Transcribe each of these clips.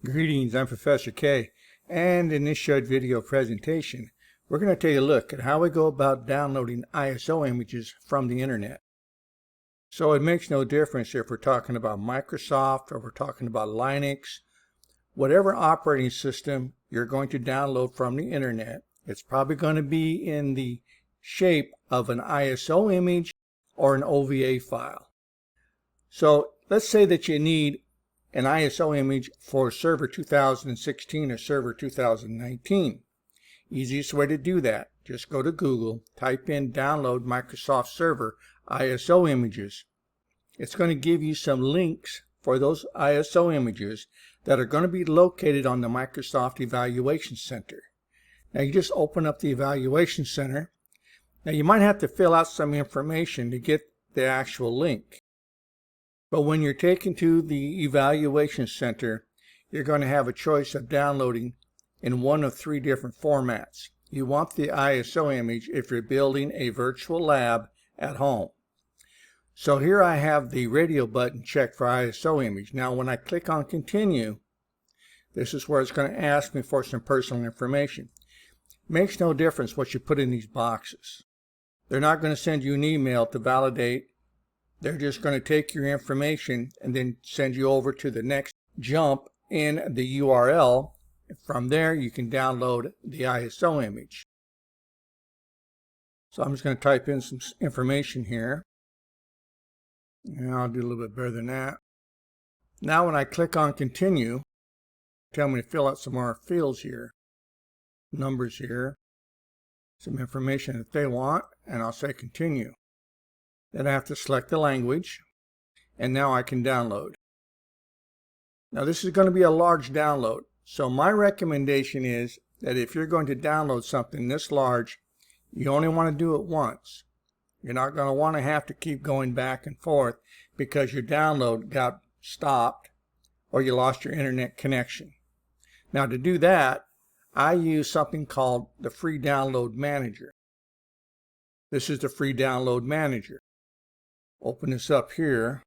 Greetings, I'm Professor K, and in this short video presentation, we're going to take a look at how we go about downloading ISO images from the internet. So it makes no difference if we're talking about Microsoft or we're talking about Linux. Whatever operating system you're going to download from the internet, it's probably going to be in the shape of an ISO image or an OVA file. So let's say that you need an ISO image for Server 2016 or Server 2019. Easiest way to do that, just go to Google, type in download Microsoft Server ISO images. It's going to give you some links for those ISO images that are going to be located on the Microsoft Evaluation Center. Now you just open up the Evaluation Center. Now you might have to fill out some information to get the actual link. But when you're taken to the Evaluation Center, you're going to have a choice of downloading in one of three different formats. You want the ISO image if you're building a virtual lab at home. So here I have the radio button checked for ISO image. Now when I click on continue, this is where it's going to ask me for some personal information. Makes no difference what you put in these boxes. They're not going to send you an email to validate. They're just going to take your information and then send you over to the next jump in the URL. From there, you can download the ISO image. So I'm just going to type in some information here. And I'll do a little bit better than that. Now when I click on continue, tell me to fill out some more fields here. Numbers here. Some information that they want, and I'll say continue. Then I have to select the language, and now I can download. Now this is going to be a large download, so my recommendation is that if you're going to download something this large, you only want to do it once. You're not going to want to have to keep going back and forth because your download got stopped or you lost your internet connection. Now to do that, I use something called the Free Download Manager. This is the Free Download Manager. Open this up here.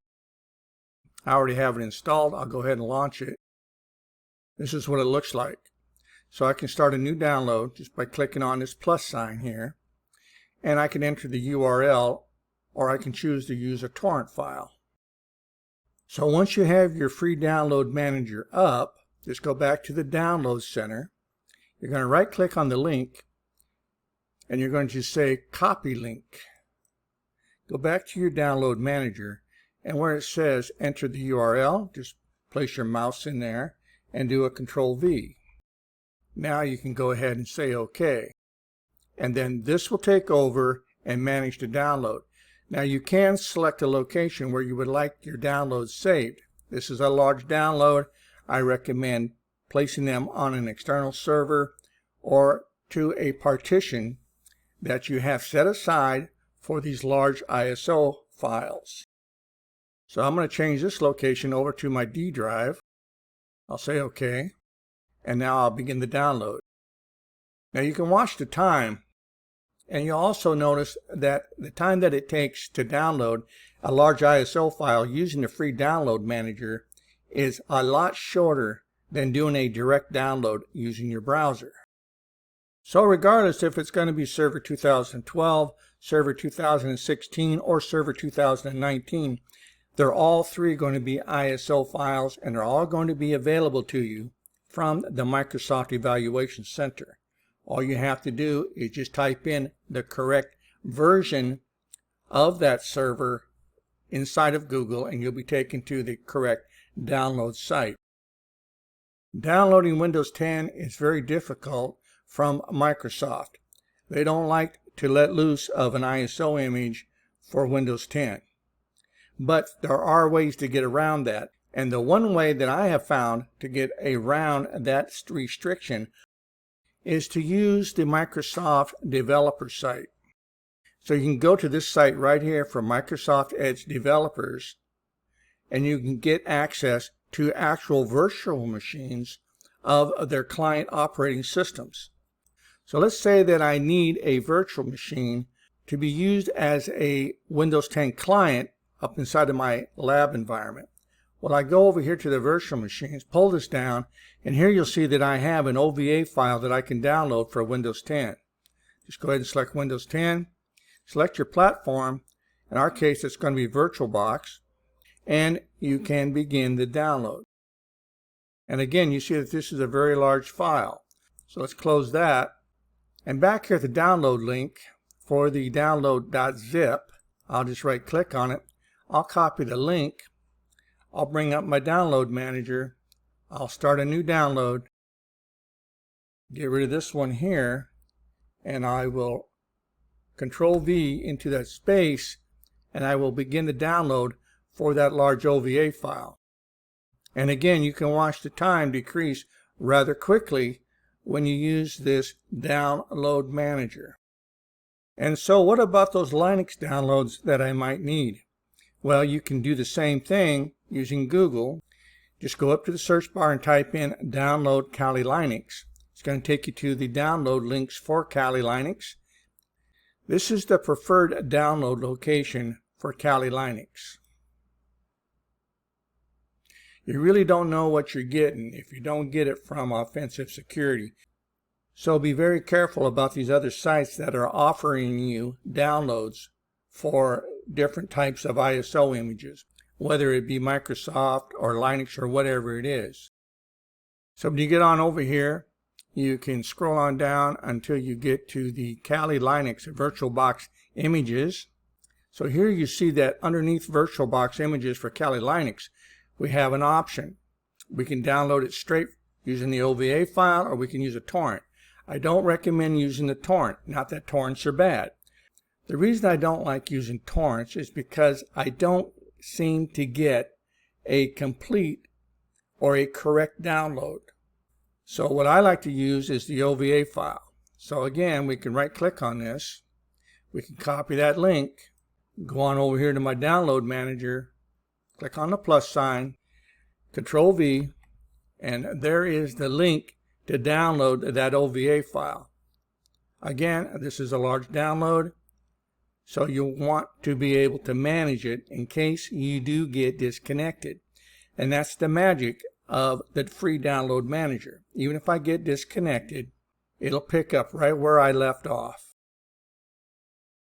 I already have it installed. I'll go ahead and launch it. This is what it looks like. So I can start a new download just by clicking on this plus sign here. And I can enter the URL, or I can choose to use a torrent file. So once you have your Free Download Manager up, just go back to the Download Center. You're going to right click on the link and you're going to say copy link. Go back to your download manager, and where it says enter the URL, just place your mouse in there and do a Control-V. Now you can go ahead and say OK. And then this will take over and manage to download. Now you can select a location where you would like your downloads saved. This is a large download. I recommend placing them on an external server or to a partition that you have set aside for these large ISO files. So I'm going to change this location over to my D drive. I'll say OK, and now I'll begin the download. Now you can watch the time, and you'll also notice that the time that it takes to download a large ISO file using the Free Download Manager is a lot shorter than doing a direct download using your browser. So regardless if it's going to be Server 2012, Server 2016, or Server 2019, they're all three going to be ISO files, and they're all going to be available to you from the Microsoft Evaluation Center. All you have to do is just type in the correct version of that server inside of Google, and you'll be taken to the correct download site. Downloading Windows 10 is very difficult from Microsoft. They don't like to let loose of an ISO image for Windows 10. But there are ways to get around that. And the one way that I have found to get around that restriction is to use the Microsoft developer site. So you can go to this site right here for Microsoft Edge developers, and you can get access to actual virtual machines of their client operating systems. So let's say that I need a virtual machine to be used as a Windows 10 client up inside of my lab environment. Well, I go over here to the virtual machines, pull this down, and here you'll see that I have an OVA file that I can download for Windows 10. Just go ahead and select Windows 10, select your platform. In our case, it's going to be VirtualBox, and you can begin the download. And again, you see that this is a very large file. So let's close that. And back here at the download link for the download.zip, I'll just right click on it. I'll copy the link. I'll bring up my download manager. I'll start a new download. Get rid of this one here. And I will Control V into that space. And I will begin the download for that large OVA file. And again, you can watch the time decrease rather quickly when you use this download manager. And so what about those Linux downloads that I might need? Well, you can do the same thing using Google. Just go up to the search bar and type in download Kali Linux. It's going to take you to the download links for Kali Linux. This is the preferred download location for Kali Linux. You really don't know what you're getting if you don't get it from Offensive Security. So be very careful about these other sites that are offering you downloads for different types of ISO images, whether it be Microsoft or Linux or whatever it is. So when you get on over here, you can scroll on down until you get to the Kali Linux VirtualBox images. So here you see that underneath VirtualBox images for Kali Linux, we have an option. We can download it straight using the OVA file, or we can use a torrent. I don't recommend using the torrent, not that torrents are bad. The reason I don't like using torrents is because I don't seem to get a complete or a correct download. So what I like to use is the OVA file. So again, we can right click on this. We can copy that link, go on over here to my download manager, click on the plus sign, Control V, and there is the link to download that OVA file. Again, this is a large download, so you'll want to be able to manage it in case you do get disconnected. And that's the magic of the free download manager. Even if I get disconnected, it'll pick up right where I left off.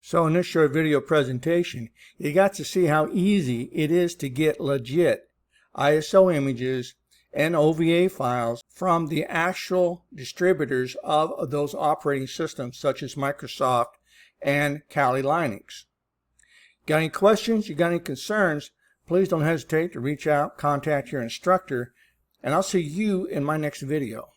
So in this short video presentation, you got to see how easy it is to get legit ISO images and OVA files from the actual distributors of those operating systems such as Microsoft and Kali Linux. Got any questions? You got any concerns? Please don't hesitate to reach out, contact your instructor, and I'll see you in my next video.